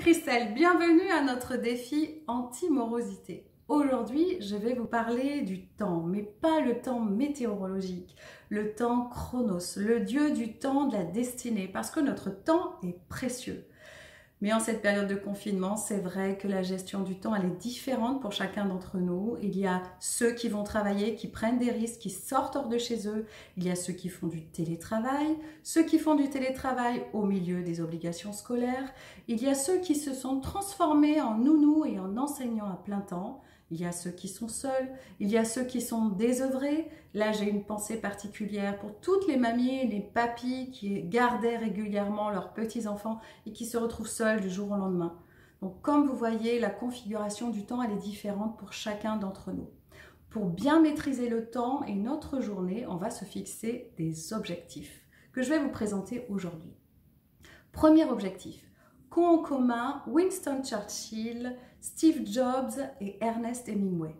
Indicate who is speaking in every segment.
Speaker 1: Christelle, bienvenue à notre défi anti-morosité. Aujourd'hui, je vais vous parler du temps, mais pas le temps météorologique, le temps chronos, le dieu du temps, de la destinée, parce que notre temps est précieux. Mais en cette période de confinement, c'est vrai que la gestion du temps, elle est différente pour chacun d'entre nous. Il y a ceux qui vont travailler, qui prennent des risques, qui sortent hors de chez eux. Il y a ceux qui font du télétravail, ceux qui font du télétravail au milieu des obligations scolaires. Il y a ceux qui se sont transformés en nounous et en enseignants à plein temps. Il y a ceux qui sont seuls, il y a ceux qui sont désœuvrés. Là, j'ai une pensée particulière pour toutes les mamies et les papis qui gardaient régulièrement leurs petits-enfants et qui se retrouvent seuls du jour au lendemain. Donc, comme vous voyez, la configuration du temps, elle est différente pour chacun d'entre nous. Pour bien maîtriser le temps et notre journée, on va se fixer des objectifs que je vais vous présenter aujourd'hui. Premier objectif. Qu'ont en commun Winston Churchill, Steve Jobs et Ernest Hemingway?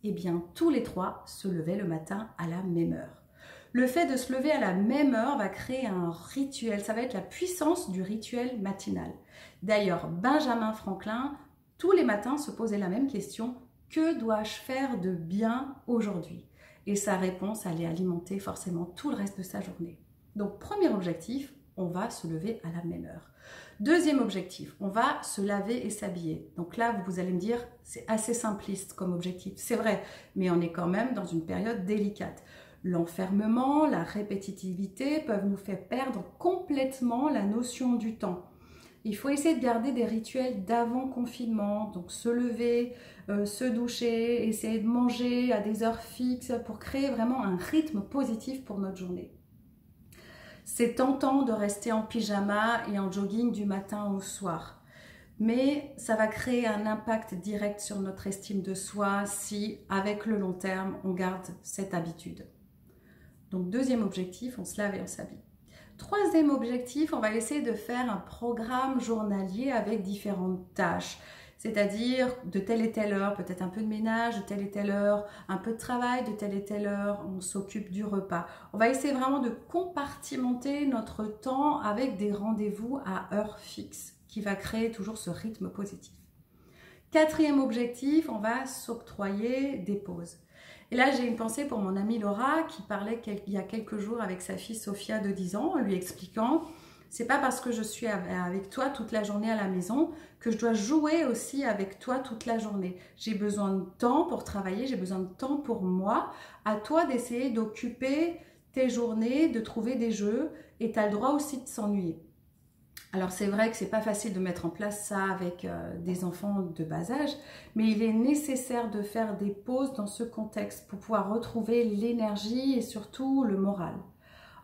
Speaker 1: Eh bien, tous les trois se levaient le matin à la même heure. Le fait de se lever à la même heure va créer un rituel, ça va être la puissance du rituel matinal. D'ailleurs, Benjamin Franklin, tous les matins, se posait la même question: que dois-je faire de bien aujourd'hui? Et sa réponse allait alimenter forcément tout le reste de sa journée. Donc, premier objectif, on va se lever à la même heure. Deuxième objectif, on va se laver et s'habiller. Donc là, vous allez me dire, c'est assez simpliste comme objectif. C'est vrai, mais on est quand même dans une période délicate. L'enfermement, la répétitivité peuvent nous faire perdre complètement la notion du temps. Il faut essayer de garder des rituels d'avant-confinement, donc se lever, se doucher, essayer de manger à des heures fixes pour créer vraiment un rythme positif pour notre journée. C'est tentant de rester en pyjama et en jogging du matin au soir, mais ça va créer un impact direct sur notre estime de soi si, avec le long terme, on garde cette habitude. Donc, deuxième objectif, on se lave et on s'habille. Troisième objectif, on va essayer de faire un programme journalier avec différentes tâches. C'est-à-dire de telle et telle heure, peut-être un peu de ménage, de telle et telle heure, un peu de travail, de telle et telle heure, on s'occupe du repas. On va essayer vraiment de compartimenter notre temps avec des rendez-vous à heure fixe qui va créer toujours ce rythme positif. Quatrième objectif, on va s'octroyer des pauses. Et là, j'ai une pensée pour mon amie Laura qui parlait il y a quelques jours avec sa fille Sophia de 10 ans en lui expliquant: c'est pas parce que je suis avec toi toute la journée à la maison que je dois jouer aussi avec toi toute la journée. J'ai besoin de temps pour travailler, j'ai besoin de temps pour moi. À toi d'essayer d'occuper tes journées, de trouver des jeux, et tu as le droit aussi de s'ennuyer. Alors c'est vrai que c'est pas facile de mettre en place ça avec des enfants de bas âge, mais il est nécessaire de faire des pauses dans ce contexte pour pouvoir retrouver l'énergie et surtout le moral.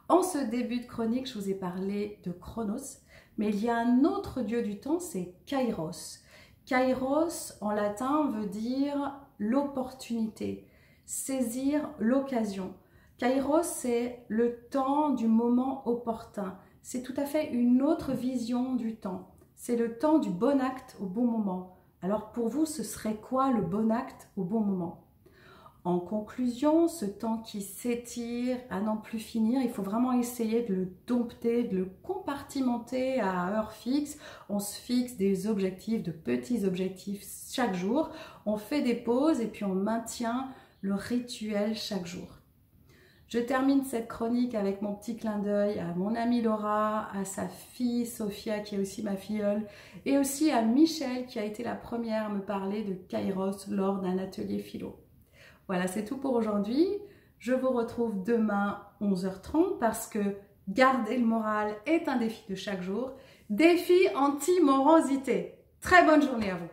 Speaker 1: En ce début de chronique, je vous ai parlé de Chronos, mais il y a un autre dieu du temps, c'est Kairos. Kairos, en latin, veut dire l'opportunité, saisir l'occasion. Kairos, c'est le temps du moment opportun. C'est tout à fait une autre vision du temps. C'est le temps du bon acte au bon moment. Alors pour vous, ce serait quoi le bon acte au bon moment? En conclusion, ce temps qui s'étire à n'en plus finir, il faut vraiment essayer de le dompter, de le compartimenter à heure fixe. On se fixe des objectifs, de petits objectifs chaque jour. On fait des pauses et puis on maintient le rituel chaque jour. Je termine cette chronique avec mon petit clin d'œil à mon amie Laura, à sa fille Sophia qui est aussi ma filleule, et aussi à Michel qui a été la première à me parler de Kairos lors d'un atelier philo. Voilà, c'est tout pour aujourd'hui. Je vous retrouve demain 11h30 parce que garder le moral est un défi de chaque jour. Défi anti-morosité. Très bonne journée à vous.